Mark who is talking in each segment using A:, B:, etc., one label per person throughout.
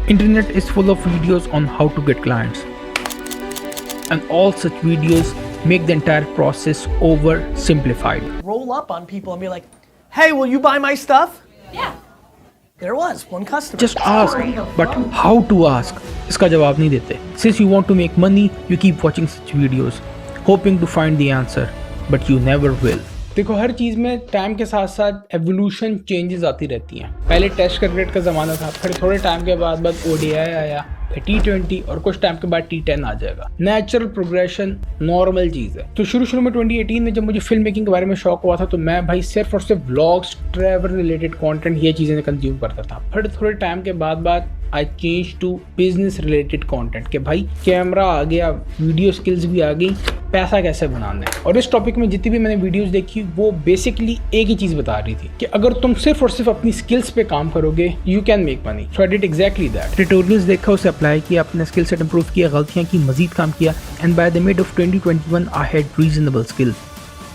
A: Internet is full of videos on how to get clients, and all such videos make the entire process oversimplified.
B: Roll up on people and be like, hey, will you buy my stuff?
C: Yeah.
B: There was one customer.
A: Just ask, but how to ask? इसका जवाब नहीं देते. Since you want to make money, you keep watching such videos, hoping to find the answer, but you never will. देखो, हर चीज़ में time के साथ साथ evolution changes आती रहती हैं. पहले टेस्ट क्रिकेट का ज़माना था, फिर थोड़े टाइम के बाद ODI आया, फिर T20 और कुछ टाइम के बाद T10 आ जाएगा. नेचुरल प्रोग्रेशन नॉर्मल चीज़ है. तो शुरू में 2018 में जब मुझे फिल्म मेकिंग के बारे में शौक हुआ था, तो मैं भाई सिर्फ और सिर्फ व्लॉग्स, ट्रैवल रिलेटेड कंटेंट, ये चीज़ें कंज्यूम करता था. फिर थोड़े टाइम के बाद I change to business related content कि भाई कैमरा आ गया, वीडियो स्किल्स भी आ गई, पैसा कैसे बनाना है. और इस टॉपिक में जितनी भी मैंने वीडियोस देखी वो बेसिकली एक ही चीज़ बता रही थी कि अगर तुम सिर्फ और सिर्फ अपनी स्किल्स पे काम करोगे you can make money. So I did exactly that. Tutorials देखा, उसे अप्लाई किया, अपने स्किल सेट इंप्रूव किया, गलतियाँ की, मजीद काम किया, and by the mid of 2021 I had reasonable skills,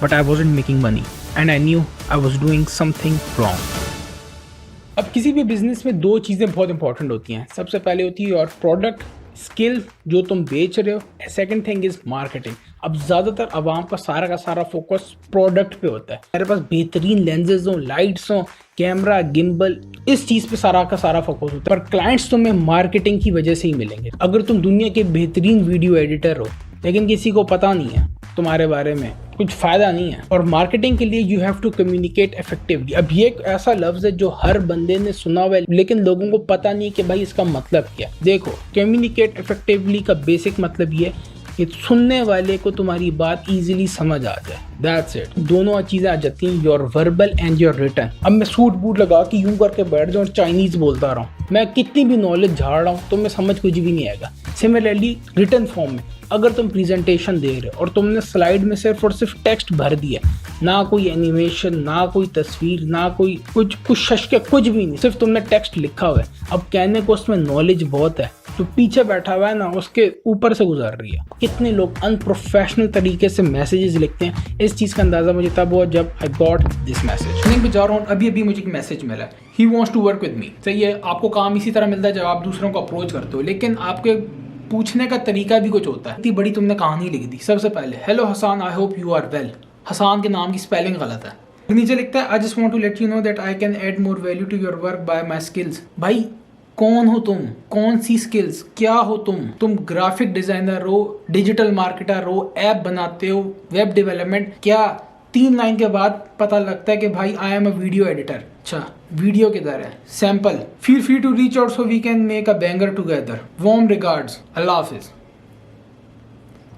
A: but I wasn't making money and I knew I was doing something wrong. अब किसी भी बिजनेस में दो चीज़ें बहुत इंपॉर्टेंट होती हैं. सबसे पहले होती है योर प्रोडक्ट स्किल जो तुम बेच रहे हो. Second thing is marketing. अब ज़्यादातर आवाम का सारा फोकस प्रोडक्ट पे होता है. मेरे पास बेहतरीन लेंसेज हो, लाइट्स हो, कैमरा, गिम्बल, इस चीज़ पे सारा फोकस होता है. पर क्लाइंट्स तुम्हें मार्केटिंग की वजह से ही मिलेंगे. अगर तुम दुनिया के बेहतरीन वीडियो एडिटर हो लेकिन किसी को पता नहीं है तुम्हारे बारे में, कुछ फ़ायदा नहीं है. और मार्केटिंग के लिए you have to communicate effectively. अब ये एक ऐसा लफ्ज़ है जो हर बंदे ने सुना हुआ है लेकिन लोगों को पता नहीं कि भाई इसका मतलब क्या. देखो, कम्युनिकेट इफेक्टिवली का बेसिक मतलब ये कि सुनने वाले को तुम्हारी बात इजीली समझ आ जाए. That's it. दोनों चीज़ें आ जाती हैं, your verbal and your written. अब मैं सूट बूट लगा के यूं करके बैठ जाऊँ और चाइनीज़ बोलता रहा हूँ, मैं कितनी भी नॉलेज झाड़ रहा हूँ तो मैं समझ कुछ भी नहीं आएगा. सिमिलरली रिटन फॉर्म में अगर तुम प्रेजेंटेशन दे रहे हो और तुमने स्लाइड में सिर्फ और सिर्फ टेक्स्ट भर दिया, ना कोई एनिमेशन, ना कोई तस्वीर, ना कोई कुछ शशके, कुछ भी नहीं, सिर्फ तुमने टेक्स्ट लिखा हुआ है. अब कहने को उसमें नॉलेज बहुत है, तो पीछे बैठा हुआ है ना, उसके ऊपर से गुजर रही है. कितने लोग अनप्रोफेशनल तरीके से मैसेजेस लिखते हैं. इस चीज़ का अंदाज़ा मुझे तब हुआ जब I got this message. Link पे जा रहा हूँ, अभी मुझे एक मैसेज मिला है. He wants to work with me. सही है, आपको काम इसी तरह मिलता है जब आप दूसरों को अप्रोच करते हो, लेकिन आपके पूछने का तरीका भी कुछ होता है. इतनी बड़ी तुमने कहानी लिख दी. सबसे पहले, hello Hasan, I hope you are well. Hasan के नाम की स्पेलिंग गलत है. नीचे लिखता है, I just want to let you know that I can add more value to your work by my skills. भाई कौन हो तुम? कौन सी स्किल्स? क्या हो तुम ग्राफिक डिजाइनर हो, डिजिटल मार्केटर हो, ऐप बनाते हो, वेब डेवलपमेंट? क्या 3 लाइन के बाद पता लगता है कि भाई I am a video editor. अच्छा, वीडियो किधर है? Sample. Feel free to reach out so we can make a banger together. Warm regards. अल्लाह हाफिज.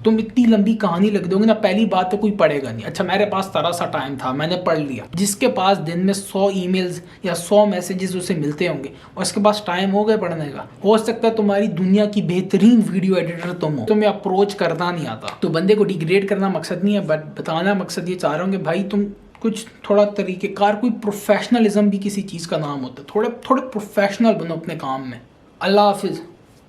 A: तुम इतनी लंबी कहानी लिख दोगे ना, पहली बात तो कोई पढ़ेगा नहीं. अच्छा, मेरे पास तरह सा टाइम था, मैंने पढ़ लिया. जिसके पास दिन में 100 ईमेल्स या 100 मैसेजेस उसे मिलते होंगे और उसके पास टाइम हो गया पढ़ने का. हो सकता है तुम्हारी दुनिया की बेहतरीन वीडियो एडिटर तुम हो, तुम्हें अप्रोच करना नहीं आता. तो बंदे को डिग्रेड करना मकसद नहीं है, बट बताना मकसद ये चाह रहा हूँ कि भाई तुम कुछ थोड़ा तरीक़ेकार, कोई प्रोफेशनलिज्म भी किसी चीज़ का नाम होता है. थोड़े प्रोफेशनल बनो अपने काम में. अल्लाह हाफिज़.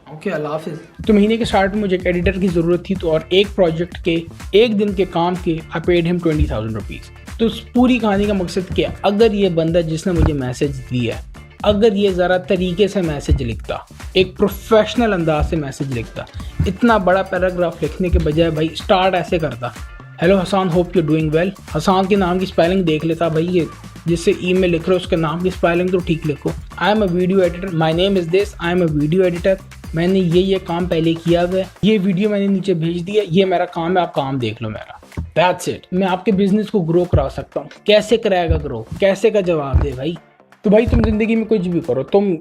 A: ओके, अल्लाह हाफिज़. तो महीने के स्टार्ट में मुझे एक एडिटर की ज़रूरत थी, तो और एक प्रोजेक्ट के एक दिन के काम के आई पेड हिम 20,000 रुपीज़. तो उस पूरी कहानी का मकसद क्या? अगर ये बंदा जिसने मुझे मैसेज दिया, अगर ये ज़रा तरीके से मैसेज लिखता, एक प्रोफेशनल अंदाज से मैसेज लिखता, इतना बड़ा पैराग्राफ लिखने के बजाय भाई स्टार्ट ऐसे करता, hello Hasan, hope you doing well. Hasan के नाम की स्पेलिंग देख लेता. भाई ये जिससे ईमेल लिख रहे हो उसके नाम की स्पेलिंग तो ठीक लिखो. आई am a video editor, my name is this, I am a video editor. मैंने ये काम पहले किया हुआ है, ये वीडियो मैंने नीचे भेज दिया, ये मेरा काम है, आप काम देख लो मेरा. That's it. मैं आपके बिजनेस को ग्रो करा सकता हूँ. कैसे कराएगा ग्रो? कैसे का जवाब दे भाई. तो भाई तुम जिंदगी में कुछ भी करो, तुम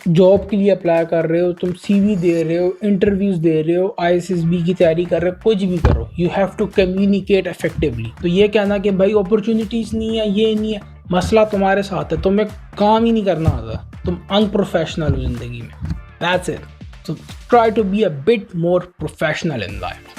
A: जॉब के लिए अप्लाई कर रहे हो, तुम CV दे रहे हो, इंटरव्यूज दे रहे हो, ISSB की तैयारी कर रहे हो, कुछ भी करो, you have to communicate effectively. तो ये कहना कि भाई अपॉर्चुनिटीज़ नहीं है, ये नहीं है, मसला तुम्हारे साथ है, तुम्हें काम ही नहीं करना आता, तुम अनप्रोफेशनल हो जिंदगी में. That's it. So try to be a bit more professional in life.